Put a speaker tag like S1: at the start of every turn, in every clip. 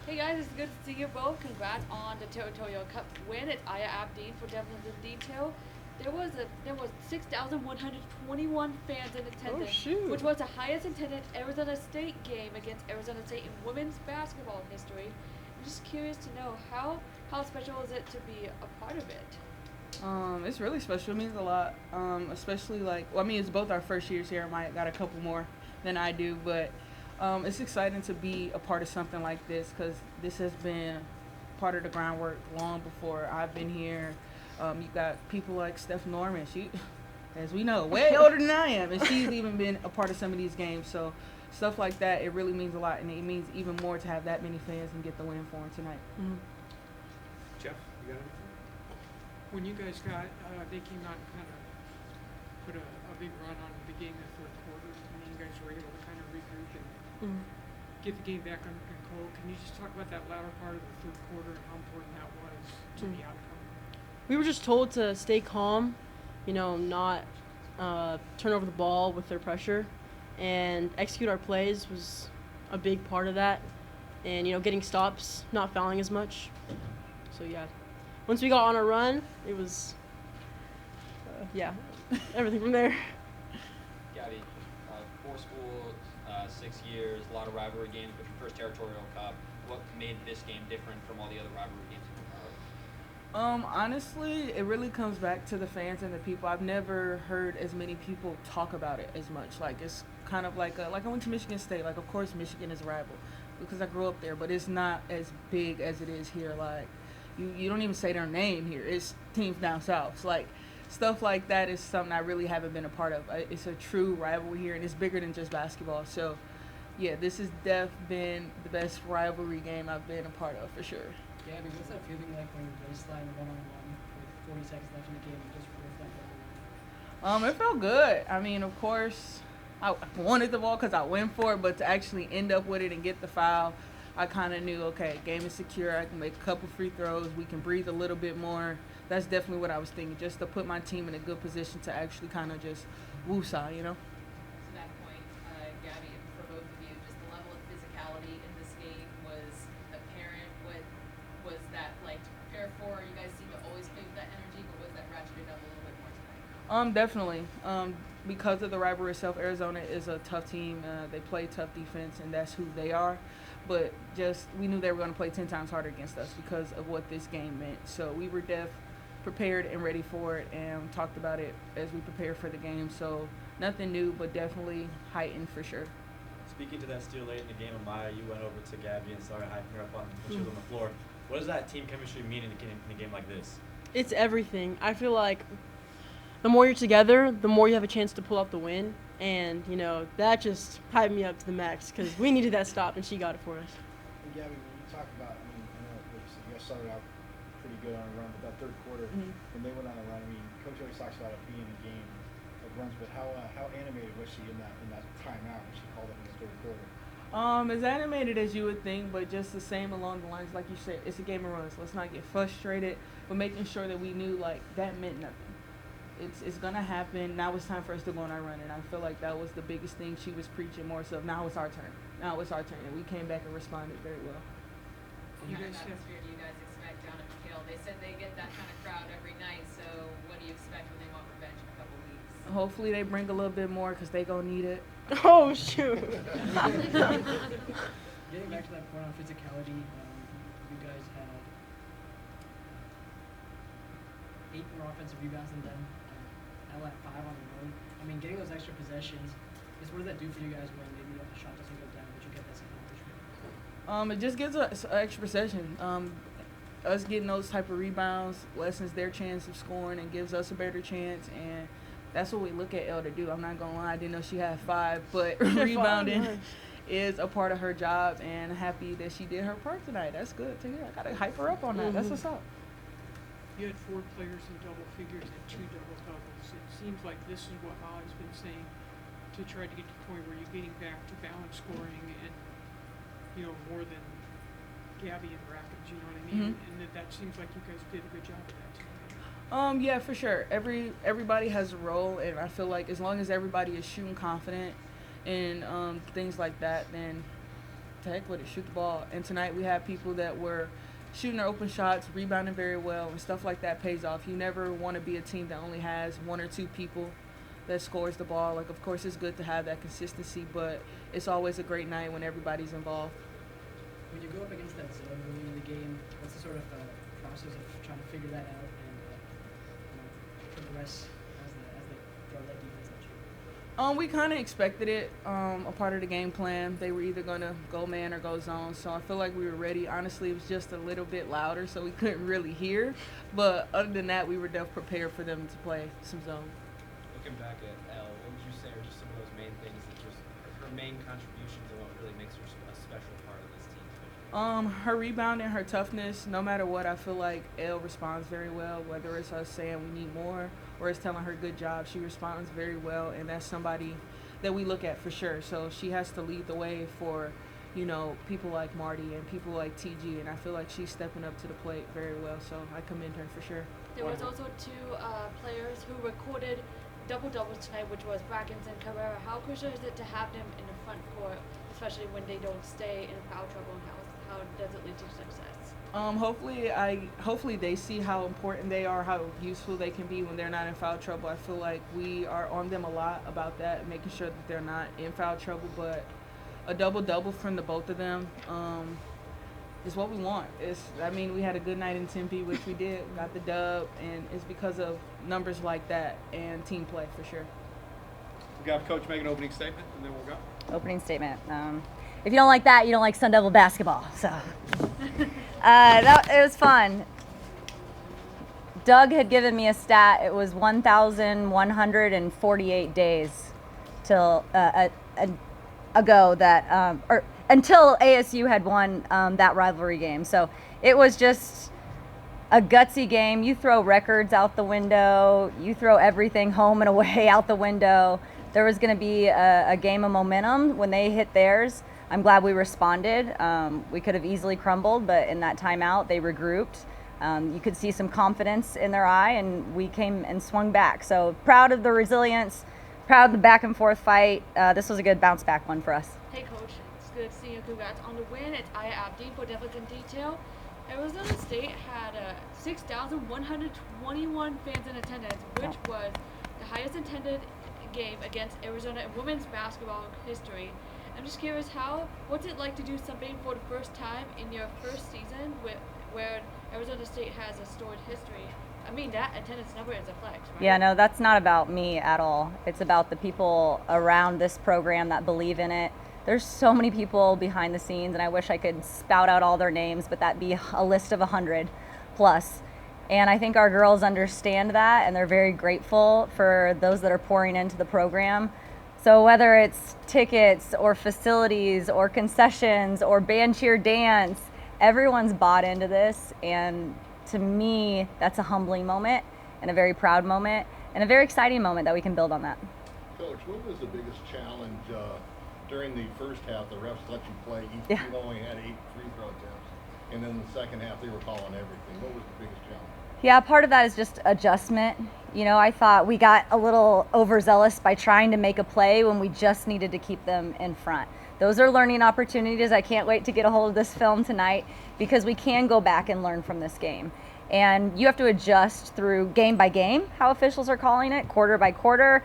S1: Hey guys, it's good to see you both. Congrats on the Territorial Cup win. It's Aya Abdeen for Devil in the Detail. There was 6,121 fans in attendance, which was the highest attended Arizona State game against Arizona State in women's basketball history. I'm just curious to know how special is it to be a part of it?
S2: It's really special. It means a lot. Especially it's both our first years here. Amaya got a couple more than I do, but it's exciting to be a part of something like this because this has been part of the groundwork long before I've been here. You got people like Steph Norman. She, as we know, way older than I am, and she's even been a part of some of these games. So stuff like that, it really means a lot, and it means even more to have that many fans and get the win for them tonight.
S3: Mm-hmm.
S4: Jeff, you got anything?
S5: When you guys got, they came out and kind of put a big run on the game in the fourth quarter, and you guys were able to kind of regroup and get the game back under control. Can you just talk about that latter part of the third quarter and how important that was to the outcome?
S3: We were just told to stay calm, not turn over the ball with their pressure, and execute our plays was a big part of that. And, getting stops, not fouling as much. So, yeah. Once we got on a run, it was, everything from there.
S6: Gabby, 4 schools, 6 years, a lot of rivalry games, but your first Territorial Cup. What made this game different from all the other rivalry games you've been part of?
S2: Honestly, it really comes back to the fans and the people. I've never heard as many people talk about it as much. Like, it's kind of like I went to Michigan State. Like, of course, Michigan is a rival because I grew up there, but it's not as big as it is here. Like, you don't even say their name here. It's teams down south. It's like, stuff like that is something I really haven't been a part of. It's a true rivalry here, and it's bigger than just basketball. So, yeah, this has been the best rivalry game I've been a part of for sure.
S7: Gabby, what's that feeling like when you're baseline one-on-one with 40 seconds left in the game and just riff that ball?
S2: It felt good. I mean, of course, I wanted the ball because I went for it, but to actually end up with it and get the foul, I kind of knew, okay, game is secure. I can make a couple free throws. We can breathe a little bit more. That's definitely what I was thinking, just to put my team in a good position to actually kind of just woosah,
S8: To that point, Gabby, for both of you, just the level of physicality in this game was apparent. What was that like to prepare for? You guys seem to always play with that energy, but was that ratcheted up a little bit more tonight?
S2: Definitely. Because of the rivalry itself, Arizona is a tough team. They play tough defense, and that's who they are. But we knew they were going to play 10 times harder against us because of what this game meant. So we were prepared and ready for it, and talked about it as we prepared for the game. So nothing new, but definitely heightened for sure.
S4: Speaking to that steal late in the game, Amaya, you went over to Gabby and started hyping her up when she was on the floor. What does that team chemistry mean in a game like this?
S3: It's everything. I feel like the more you're together, the more you have a chance to pull out the win. And, that just hyped me up to the max because we needed that stop, and she got it for us.
S9: And Gabby, when you talk about, I know you guys started out pretty good on a run, but that third quarter, when they went on a run, Coach always talks about it being a game of runs, but how animated was she in that timeout when she called it in the third quarter?
S2: As animated as you would think, but just the same along the lines, like you said, it's a game of runs. Let's not get frustrated, but making sure that we knew, that meant nothing. It's going to happen. Now it's time for us to go on our run, and I feel like that was the biggest thing she was preaching more so. Now it's our turn. And we came back and responded very well.
S8: What kind of atmosphere do you guys expect down at McHale? They said they get that kind of crowd every night, so what do you expect when they want revenge in a couple weeks?
S2: Hopefully they bring a little bit more because they going to need it.
S3: Oh, shoot.
S7: Getting back to that point on physicality, you guys had 8 more offensive rebounds than them. Now at 5 on the road. Getting those extra possessions, what does that do for you guys when maybe the shot doesn't go down, but you get that second accomplishment?
S2: It just gives us an extra possession. Us getting those type of rebounds lessens their chance of scoring and gives us a better chance, and that's what we look at Elle to do. I'm not going to lie, I didn't know she had 5, but rebounding is a part of her job, and happy that she did her part tonight. That's good to hear. I got to hype her up on that. That's what's up.
S5: You had 4 players in double figures and 2 double-doubles. It seems like this is what Ollie's been saying, to try to get to the point where you're getting back to balanced scoring and, more than Gabby and Rackets, you know what I mean? And that seems like you guys did a good job of that tonight.
S2: Yeah, for sure. Everybody has a role, and I feel like as long as everybody is shooting confident and things like that, then to heck with it, shoot the ball. And tonight we had people that were shooting their open shots, rebounding very well, and stuff like that pays off. You never want to be a team that only has one or two people that scores the ball. Like, of course, it's good to have that consistency, but it's always a great night when everybody's involved.
S7: When you go up against that zone early in the game, what's the sort of process of trying to figure that out and progress as they throw that defense at you?
S2: We kind of expected it. A part of the game plan. They were either going to go man or go zone, so I feel like we were ready. Honestly, it was just a little bit louder, so we couldn't really hear. But other than that, we were definitely prepared for them to play some zone.
S10: Looking back at Elle, what would you say are just some of those main things that just her main contributions and what really makes her a special part of this team?
S2: Her rebound and her toughness, no matter what, I feel like Elle responds very well, whether it's us saying we need more or it's telling her good job. She responds very well, and that's somebody that we look at for sure. So she has to lead the way for, you know, people like Marty and people like TG, and I feel like she's stepping up to the plate very well, so I commend her for sure.
S1: There was also two players who recorded double-doubles tonight, which was Brackens and Carrera. How crucial is it to have them in the front court, especially when they don't stay in foul trouble, and how does it lead to success?
S2: Hopefully they see how important they are, how useful they can be when they're not in foul trouble. I feel like we are on them a lot about that, making sure that they're not in foul trouble, but a double-double from the both of them is what we want. We had a good night in Tempe, which we did, got the dub, and it's because of numbers like that and team play for sure.
S11: We'll have Coach make an opening statement, and then we'll go.
S12: Opening statement. If you don't like that, you don't like Sun Devil basketball. So it was fun. Doug had given me a stat. It was 1,148 days till ago that or until ASU had won that rivalry game. So it was just a gutsy game. You throw records out the window. You throw everything home and away out the window. There was going to be a game of momentum when they hit theirs. I'm glad we responded. We could have easily crumbled, but in that timeout, they regrouped. You could see some confidence in their eye, and we came and swung back. So proud of the resilience, proud of the back and forth fight. This was a good bounce back one for us.
S1: Hey, Coach. It's good seeing you. Congrats on the win. It's Aya Abdi for Devils in Detail. Arizona State had 6,121 fans in attendance, which was the highest attended game against Arizona in women's basketball history. I'm just curious, what's it like to do something for the first time in your first season where Arizona State has a storied history? I mean, that attendance number is a flex, right?
S12: Yeah, no, that's not about me at all. It's about the people around this program that believe in it. There's so many people behind the scenes, and I wish I could spout out all their names, but that'd be a list of 100 plus. And I think our girls understand that, and they're very grateful for those that are pouring into the program. So whether it's tickets or facilities or concessions or band cheer dance, everyone's bought into this. And to me, that's a humbling moment and a very proud moment and a very exciting moment that we can build on that.
S13: Coach, what was the biggest challenge during the first half? The refs let you play. Each team only had 8 free throw attempts. And then the second half, they were calling everything. What was the biggest challenge?
S12: Yeah, part of that is just adjustment. You know, I thought we got a little overzealous by trying to make a play when we just needed to keep them in front. Those are learning opportunities. I can't wait to get a hold of this film tonight because we can go back and learn from this game. And you have to adjust through game by game, how officials are calling it, quarter by quarter,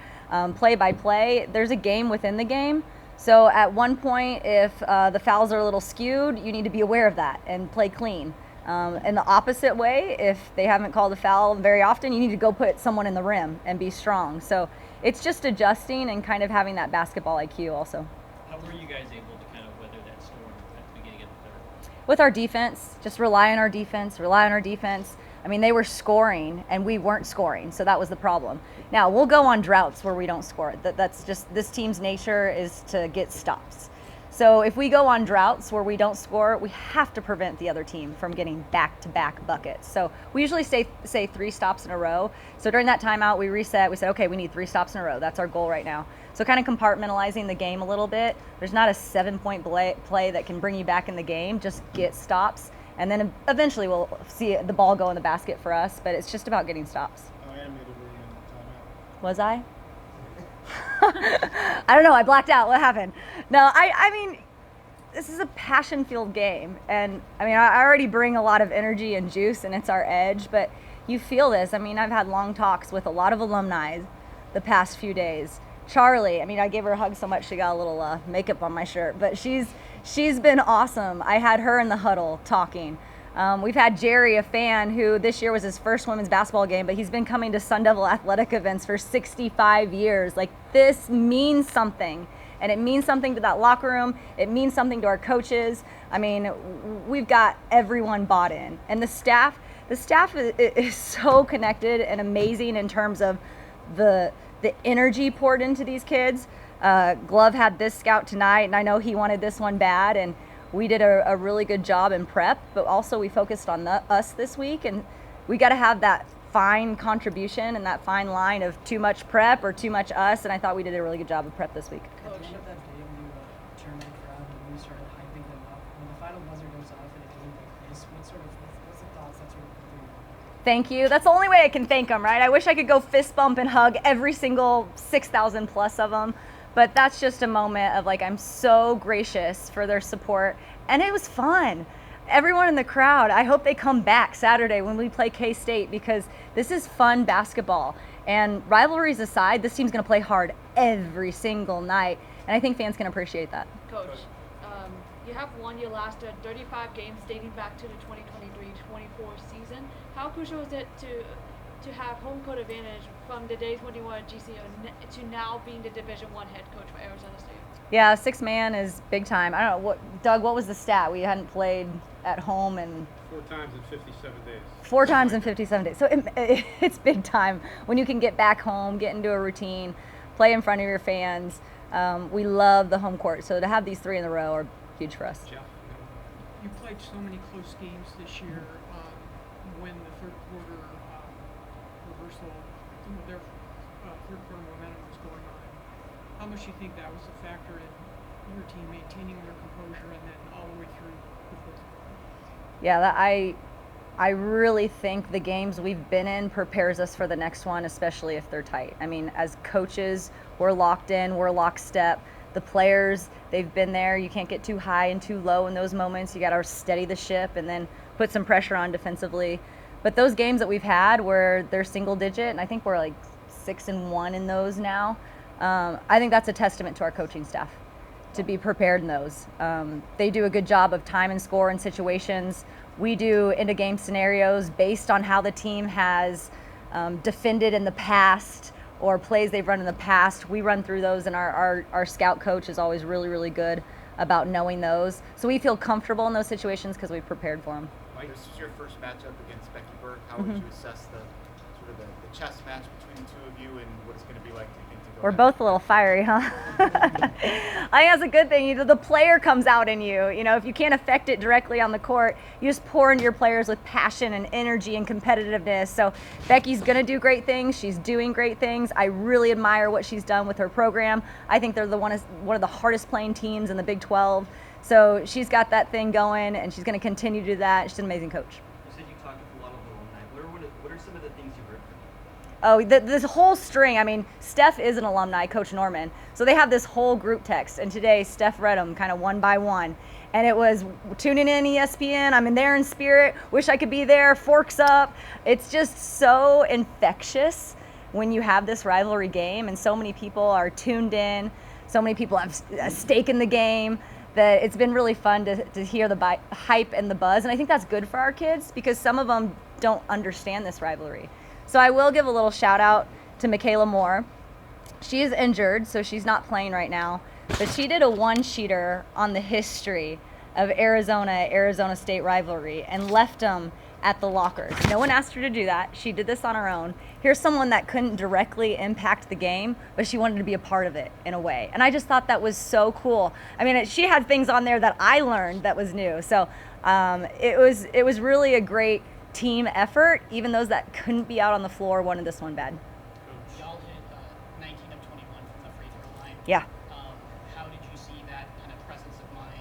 S12: play by play. There's a game within the game. So at one point, if the fouls are a little skewed, you need to be aware of that and play clean. In the opposite way, if they haven't called a foul very often, you need to go put someone in the rim and be strong. So it's just adjusting and kind of having that basketball IQ also.
S6: How were you guys able to kind of weather that storm at the beginning of the third?
S12: With our defense, just rely on our defense. I mean, they were scoring and we weren't scoring, so that was the problem. Now, we'll go on droughts where we don't score. That's just this team's nature is to get stops. So if we go on droughts where we don't score, we have to prevent the other team from getting back-to-back buckets. So we usually say 3 stops in a row. So during that timeout, we reset. We say, okay, we need 3 stops in a row. That's our goal right now. So kind of compartmentalizing the game a little bit. There's not a 7-point play that can bring you back in the game. Just get stops. And then eventually we'll see the ball go in the basket for us. But it's just about getting stops.
S9: How animated were you in the timeout?
S12: Was I? I don't know. I blacked out. What happened? No, I mean, this is a passion-filled game. And I mean, I already bring a lot of energy and juice, and it's our edge, but you feel this. I mean, I've had long talks with a lot of alumni the past few days. Charlie, I mean, I gave her a hug so much she got a little makeup on my shirt, but she's been awesome. I had her in the huddle talking. We've had Jerry, a fan who this year was his first women's basketball game, but he's been coming to Sun Devil athletic events for 65 years. Like, this means something, and it means something to that locker room. It means something to our coaches. I mean, we've got everyone bought in, and the staff is so connected and amazing in terms of the energy poured into these kids. Glove had this scout tonight, and I know he wanted this one bad, and we did a really good job in prep, but also we focused on us this week, and we got to have that fine contribution and that fine line of too much prep or too much us, and I thought we did a really good job of prep this week.
S7: At the end of that day, when you turned that crowd and you started hyping them up, when the final buzzer goes off in a game like this, what's the thoughts that sort of go through your mind?
S12: Thank you. That's the only way I can thank them, right? I wish I could go fist bump and hug every single 6,000 plus of them, but that's just a moment of like, I'm so gracious for their support, and it was fun. Everyone in the crowd, I hope they come back Saturday when we play K-State, because this is fun basketball. And rivalries aside, this team's going to play hard every single night, and I think fans can appreciate that.
S1: Coach, you have won your last 35 games dating back to the 2023-24 season. How crucial is it to have home court advantage from the days when you were at GCO to now being the Division I head coach for Arizona State?
S12: Yeah, 6-man is big time. I don't know, Doug, what was the stat? We hadn't played at home in
S11: 4 times in 57 days.
S12: 4 times in 57 days. So it's big time when you can get back home, get into a routine, play in front of your fans. We love the home court. So to have these 3 in a row are huge for us.
S11: Jeff?
S5: You played so many close games this year. When the third quarter reversal, their third quarter momentum was going on, how much do you think that was a factor in your team maintaining their composure and then all the way through the fourth quarter?
S12: Yeah, I really think the games we've been in prepares us for the next one, especially if they're tight. I mean, as coaches, we're locked in, we're lockstep. The players, they've been there. You can't get too high and too low in those moments. You got to steady the ship and then put some pressure on defensively. But those games that we've had where they're single digit, and I think we're like 6-1 in those now, I think that's a testament to our coaching staff to be prepared in those. They do a good job of time and score in situations. We do end-of-game scenarios based on how the team has defended in the past or plays they've run in the past. We run through those, and our scout coach is always really, really good about knowing those. So we feel comfortable in those situations because we've prepared for them.
S14: Mike, this is your first matchup against Becky Burke. How would you assess the chess match between the two of you, and what it's going to be like, do you think, to go
S12: We're
S14: back?
S12: both a little fiery, huh? I think that's a good thing. The player comes out in you. If you can't affect it directly on the court, you just pour into your players with passion and energy and competitiveness. So Becky's going to do great things. She's doing great things. I really admire what she's done with her program. I think they're one of the hardest playing teams in the Big 12. So she's got that thing going, and she's going to continue to do that. She's an amazing coach.
S15: You said you talked with a lot of alumni. What are some of the things you heard from them?
S12: Oh, this whole string. I mean, Steph is an alumni, Coach Norman. So they have this whole group text. And today, Steph read them kind of one by one. And it was, tuning in ESPN, I'm in there in spirit, wish I could be there, forks up. It's just so infectious when you have this rivalry game. And so many people are tuned in. So many people have a stake in the game. That it's been really fun to hear the hype and the buzz. And I think that's good for our kids because some of them don't understand this rivalry. So I will give a little shout out to Michaela Moore. She is injured, so she's not playing right now, but she did a one-sheeter on the history of Arizona State rivalry and left them at the lockers. No one asked her to do that. She did this on her own. Here's someone that couldn't directly impact the game, but she wanted to be a part of it in a way. And I just thought that was so cool. I mean, she had things on there that I learned that was new. So it was really a great team effort. Even those that couldn't be out on the floor wanted this one bad.
S7: Y'all hit 19 of 21 from the free throw line.
S12: Yeah.
S7: How did you see that kind of presence of mind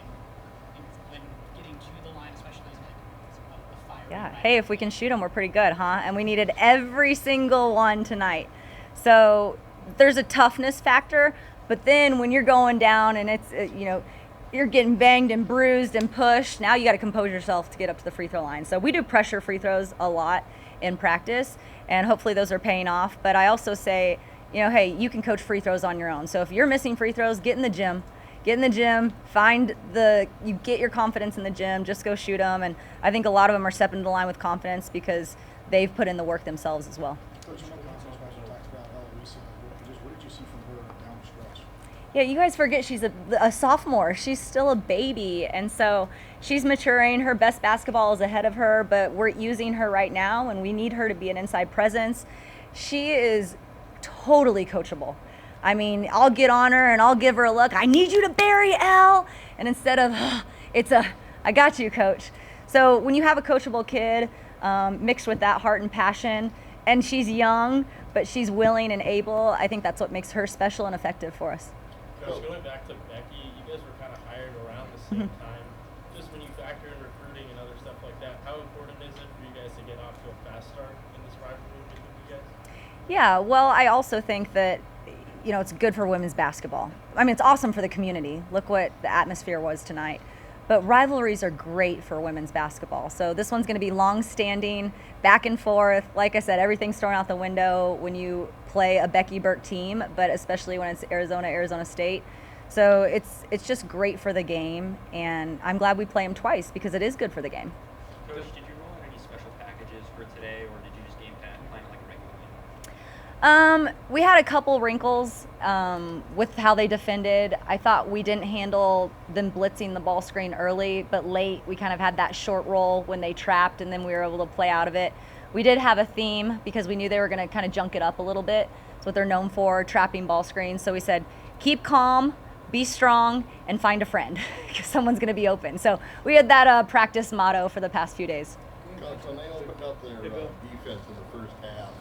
S7: when getting to the line, especially as a fire?
S12: Yeah. Hey, if we can shoot them, we're pretty good, huh? And we needed every single one tonight. So there's a toughness factor, but then when you're going down and it's, you're getting banged and bruised and pushed. Now you got to compose yourself to get up to the free throw line. So we do pressure free throws a lot in practice, and hopefully those are paying off. But I also say, you know, hey, you can coach free throws on your own. So if you're missing free throws, get in the gym. Get in the gym, you get your confidence in the gym, just go shoot them. And I think a lot of them are stepping to the line with confidence because they've put in the work themselves as well.
S9: Coach, you know, talked about Elliott recently. What did you see from her down the stretch?
S12: Yeah, you guys forget she's a sophomore. She's still a baby. And so she's maturing. Her best basketball is ahead of her, but we're using her right now, and we need her to be an inside presence. She is totally coachable. I mean, I'll get on her and I'll give her a look. I need you to bury Elle. And instead of, I got you, coach. So when you have a coachable kid mixed with that heart and passion, and she's young, but she's willing and able, I think that's what makes her special and effective for us.
S16: Coach, going back to Becky, you guys were kind of hired around the same time. Just when you factor in recruiting and other stuff like that, how important is it for you guys to get off to a fast start in this rivalry with you guys?
S12: Yeah, well, I also think that, you know, it's good for women's basketball. I mean, it's awesome for the community. Look what the atmosphere was tonight. But rivalries are great for women's basketball. So this one's going to be long-standing, back and forth. Like I said, everything's thrown out the window when you play a Becky Burke team, but especially when it's Arizona State. So it's just great for the game, and I'm glad we play them twice because it is good for the game.
S6: Coach, did you roll out any special packages for today, or did you just game plan it like a regular game?
S12: We had a couple wrinkles with how they defended. I thought we didn't handle them blitzing the ball screen early, but late we kind of had that short roll when they trapped, and then we were able to play out of it. We did have a theme because we knew they were going to kind of junk it up a little bit. It's what they're known for, trapping ball screens. So we said, keep calm, be strong, and find a friend because someone's going to be open. So we had that practice motto for the past few days.
S13: Coach, when they opened up their defense in the first half,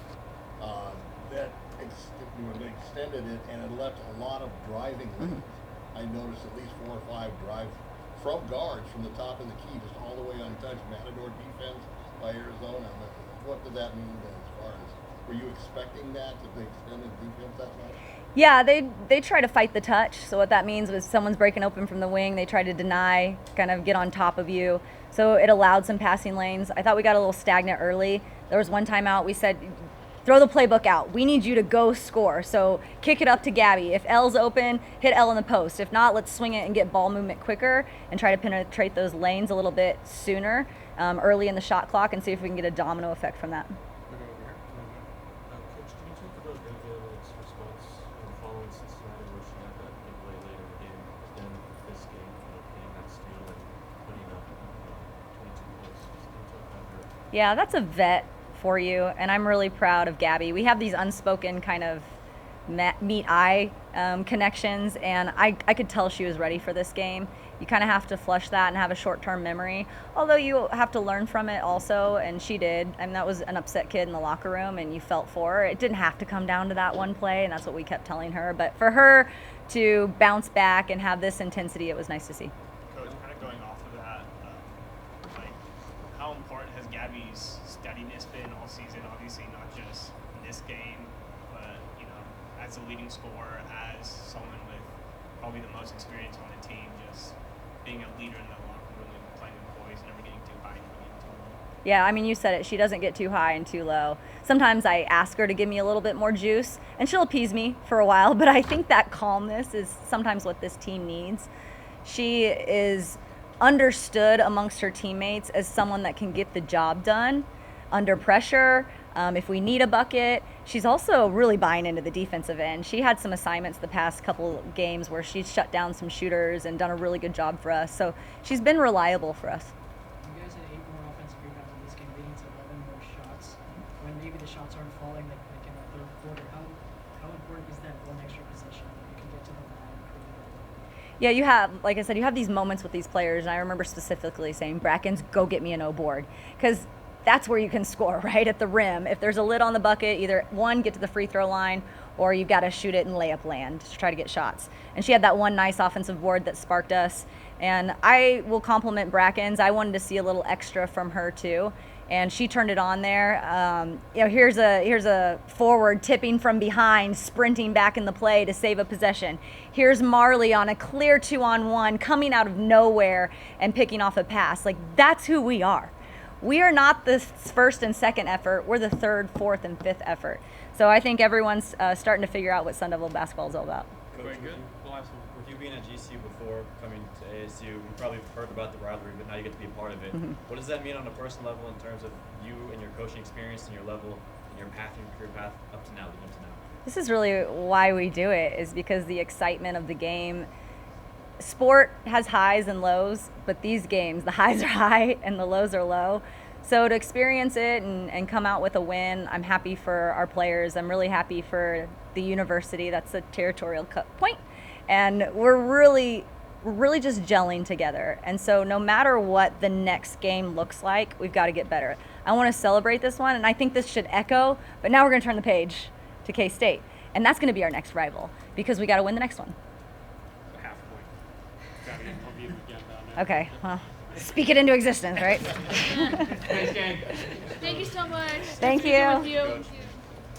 S13: they extended it, and it left a lot of driving lanes. I noticed at least 4 or 5 drives from guards from the top of the key, just all the way untouched. Matador defense by Arizona. What did that mean as far as, were you expecting that, that they extended defense that much?
S12: Yeah, they try to fight the touch. So what that means was someone's breaking open from the wing, they try to deny, kind of get on top of you. So it allowed some passing lanes. I thought we got a little stagnant early. There was one timeout, we said, throw the playbook out. We need you to go score. So kick it up to Gabby. If Elle's open, hit Elle in the post. If not, let's swing it and get ball movement quicker and try to penetrate those lanes a little bit sooner early in the shot clock and see if we can get a domino effect from that.
S16: Coach, can you talk about Elliott's response following Cincinnati, where she had that big play later in the game, then this game, getting that steal and putting up 22 points? Can you talk about her?
S12: Yeah, that's a vet for you, and I'm really proud of Gabby. We have these unspoken kind of meet-eye connections, and I could tell she was ready for this game. You kind of have to flush that and have a short-term memory, although you have to learn from it also, and she did. I mean, that was an upset kid in the locker room, and you felt for her. It didn't have to come down to that one play, and that's what we kept telling her. But for her to bounce back and have this intensity, it was nice to see.
S17: Coach, kind of going off of that, like, how important has Gabby's steadiness been all season? Obviously, not just in this game, but, you know, as a leading scorer, as someone with probably the most experience on the team, just being a leader in the locker room and playing with boys, never getting too high, never getting too low.
S12: Yeah, I mean, you said it. She doesn't get too high and too low. Sometimes I ask her to give me a little bit more juice, and she'll appease me for a while, but I think that calmness is sometimes what this team needs. She is understood amongst her teammates as someone that can get the job done under pressure. If we need a bucket, she's also really buying into the defensive end. She had some assignments the past couple games where she's shut down some shooters and done a really good job for us. So she's been reliable for us.
S7: You guys had 8 more offensive rebounds in this game, leading to 11 more shots. When maybe the shots aren't falling like in the third quarter, how important is that one extra possession that you can get to the line?
S12: Yeah, you have, like I said, you have these moments with these players, and I remember specifically saying, Brackens, go get me an O board. Because that's where you can score, right, at the rim. If there's a lid on the bucket, either one, get to the free throw line, or you've got to shoot it in layup land to try to get shots. And she had that one nice offensive board that sparked us. And I will compliment Brackens. I wanted to see a little extra from her too. And she turned it on there. Here's a forward tipping from behind, sprinting back in the play to save a possession. Here's Marley on a clear 2-on-1, coming out of nowhere and picking off a pass. Like, that's who we are. We are not the first and second effort. We're the third, fourth, and fifth effort. So I think everyone's starting to figure out what Sun Devil basketball is all about.
S4: Coach, with you being at GC before coming to ASU, you probably heard about the rivalry, but now you get to be a part of it.
S12: Mm-hmm.
S4: What does that mean on a personal level in terms of you and your coaching experience and your level and your path, your career path up to now, leading up to now?
S12: This is really why we do it, is because the excitement of the game. Sport has highs and lows, but these games, the highs are high and the lows are low. So to experience it and come out with a win, I'm happy for our players. I'm really happy for the university. That's the territorial cut point. And we're really just gelling together. And so no matter what the next game looks like, we've got to get better. I want to celebrate this one, and I think this should echo, but now we're going to turn the page to K-State. And that's going to be our next rival, because we got to win the next one.
S11: Half point. Gabby, I'll be again down there.
S12: Okay, well, speak it into existence, right?
S5: Thanks, gang.
S1: Thank you so much.
S12: Thank
S1: Nice speaking
S12: you.
S1: with you.